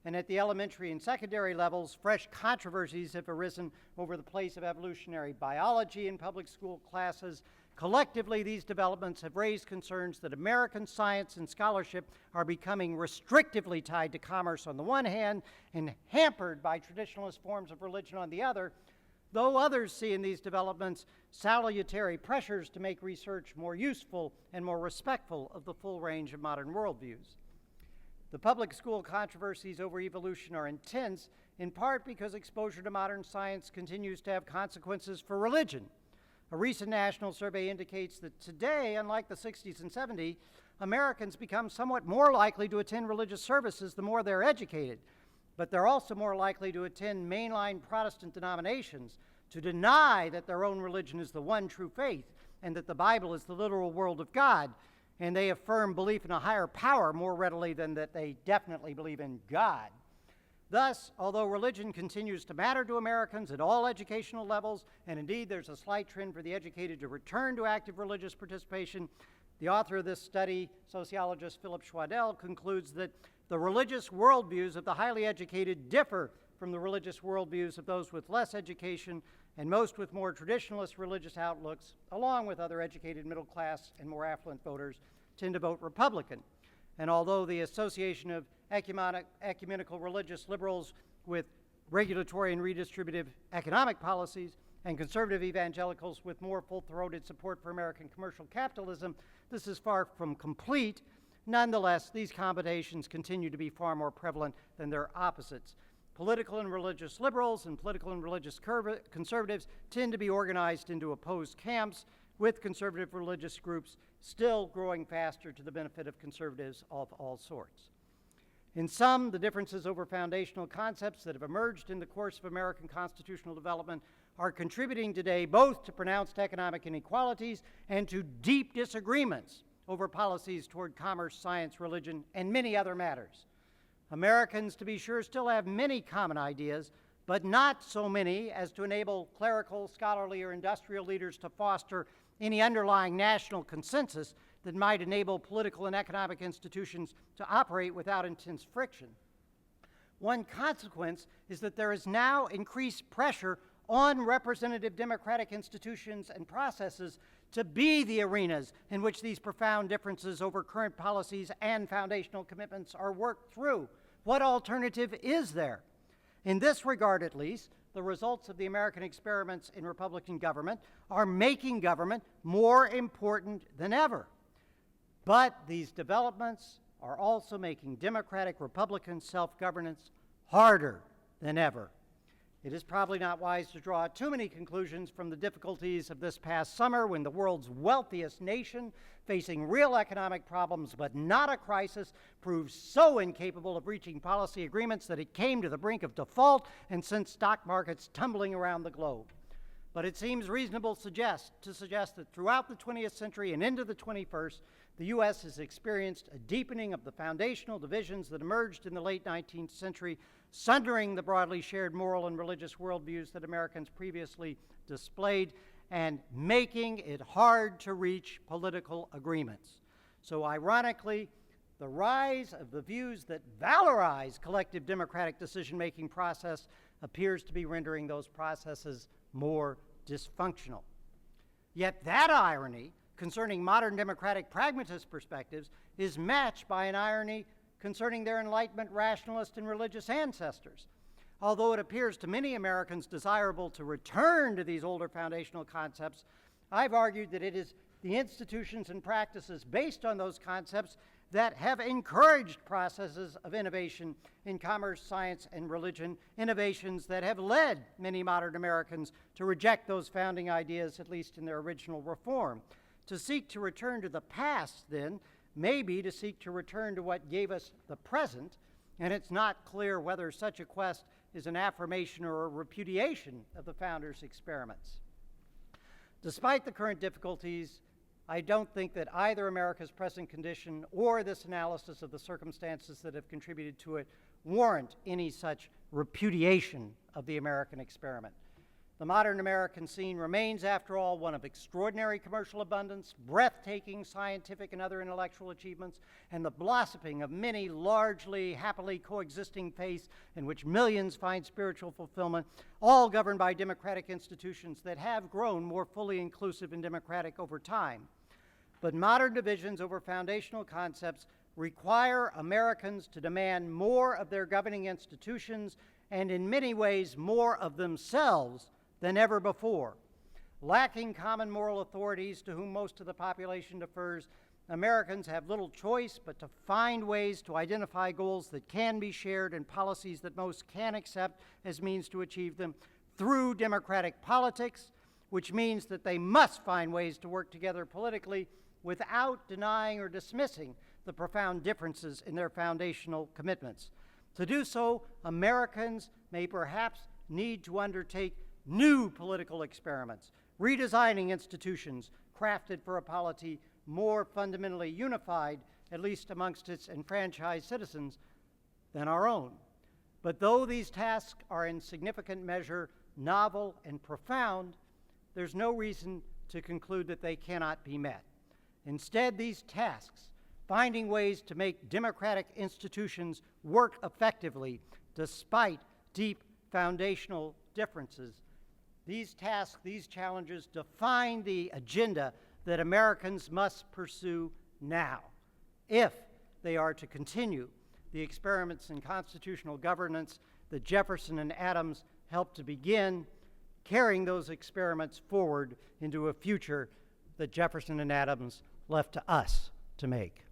[SPEAKER 3] And at the elementary and secondary levels, fresh controversies have arisen over the place of evolutionary biology in public school classes. Collectively, these developments have raised concerns that American science and scholarship are becoming restrictively tied to commerce on the one hand and hampered by traditionalist forms of religion on the other, though others see in these developments salutary pressures to make research more useful and more respectful of the full range of modern worldviews. The public school controversies over evolution are intense, in part because exposure to modern science continues to have consequences for religion. A recent national survey indicates that today, unlike the 60s and 70s, Americans become somewhat more likely to attend religious services the more they're educated, but they're also more likely to attend mainline Protestant denominations, to deny that their own religion is the one true faith and that the Bible is the literal word of God, and they affirm belief in a higher power more readily than that they definitely believe in God. Thus, although religion continues to matter to Americans at all educational levels, and indeed there's a slight trend for the educated to return to active religious participation, the author of this study, sociologist Philip Schwadel, concludes that the religious worldviews of the highly educated differ from the religious worldviews of those with less education, and most with more traditionalist religious outlooks, along with other educated middle class and more affluent voters, tend to vote Republican. And although the association of ecumenical religious liberals with regulatory and redistributive economic policies and conservative evangelicals with more full-throated support for American commercial capitalism, this is far from complete. Nonetheless, these combinations continue to be far more prevalent than their opposites. Political and religious liberals and political and religious conservatives tend to be organized into opposed camps, with conservative religious groups still growing faster to the benefit of conservatives of all sorts. In sum, the differences over foundational concepts that have emerged in the course of American constitutional development are contributing today both to pronounced economic inequalities and to deep disagreements over policies toward commerce, science, religion, and many other matters. Americans, to be sure, still have many common ideas, but not so many as to enable clerical, scholarly, or industrial leaders to foster any underlying national consensus that might enable political and economic institutions to operate without intense friction. One consequence is that there is now increased pressure on representative democratic institutions and processes to be the arenas in which these profound differences over current policies and foundational commitments are worked through. What alternative is there? In this regard, at least, the results of the American experiments in Republican government are making government more important than ever. But these developments are also making democratic-republican self-governance harder than ever. It is probably not wise to draw too many conclusions from the difficulties of this past summer when the world's wealthiest nation, facing real economic problems but not a crisis, proved so incapable of reaching policy agreements that it came to the brink of default and sent stock markets tumbling around the globe. But it seems reasonable to suggest that throughout the 20th century and into the 21st, the U.S. has experienced a deepening of the foundational divisions that emerged in the late 19th century, sundering the broadly shared moral and religious worldviews that Americans previously displayed and making it hard to reach political agreements. So ironically, the rise of the views that valorize collective democratic decision-making process appears to be rendering those processes more dysfunctional. Yet that irony concerning modern democratic pragmatist perspectives is matched by an irony concerning their Enlightenment rationalist and religious ancestors. Although it appears to many Americans desirable to return to these older foundational concepts, I've argued that it is the institutions and practices based on those concepts that have encouraged processes of innovation in commerce, science, and religion, innovations that have led many modern Americans to reject those founding ideas, at least in their original reform. To seek to return to the past, then, may be to seek to return to what gave us the present, and it's not clear whether such a quest is an affirmation or a repudiation of the founders' experiments. Despite the current difficulties, I don't think that either America's present condition or this analysis of the circumstances that have contributed to it warrant any such repudiation of the American experiment. The modern American scene remains, after all, one of extraordinary commercial abundance, breathtaking scientific and other intellectual achievements, and the blossoming of many largely happily coexisting faiths in which millions find spiritual fulfillment, all governed by democratic institutions that have grown more fully inclusive and democratic over time. But modern divisions over foundational concepts require Americans to demand more of their governing institutions and, in many ways, more of themselves than ever before. Lacking common moral authorities to whom most of the population defers, Americans have little choice but to find ways to identify goals that can be shared and policies that most can accept as means to achieve them through democratic politics, which means that they must find ways to work together politically without denying or dismissing the profound differences in their foundational commitments. To do so, Americans may perhaps need to undertake new political experiments, redesigning institutions crafted for a polity more fundamentally unified, at least amongst its enfranchised citizens, than our own. But though these tasks are in significant measure novel and profound, there's no reason to conclude that they cannot be met. Instead, these tasks, finding ways to make democratic institutions work effectively despite deep foundational differences, these tasks, these challenges define the agenda that Americans must pursue now if they are to continue the experiments in constitutional governance that Jefferson and Adams helped to begin, carrying those experiments forward into a future that Jefferson and Adams left to us to make.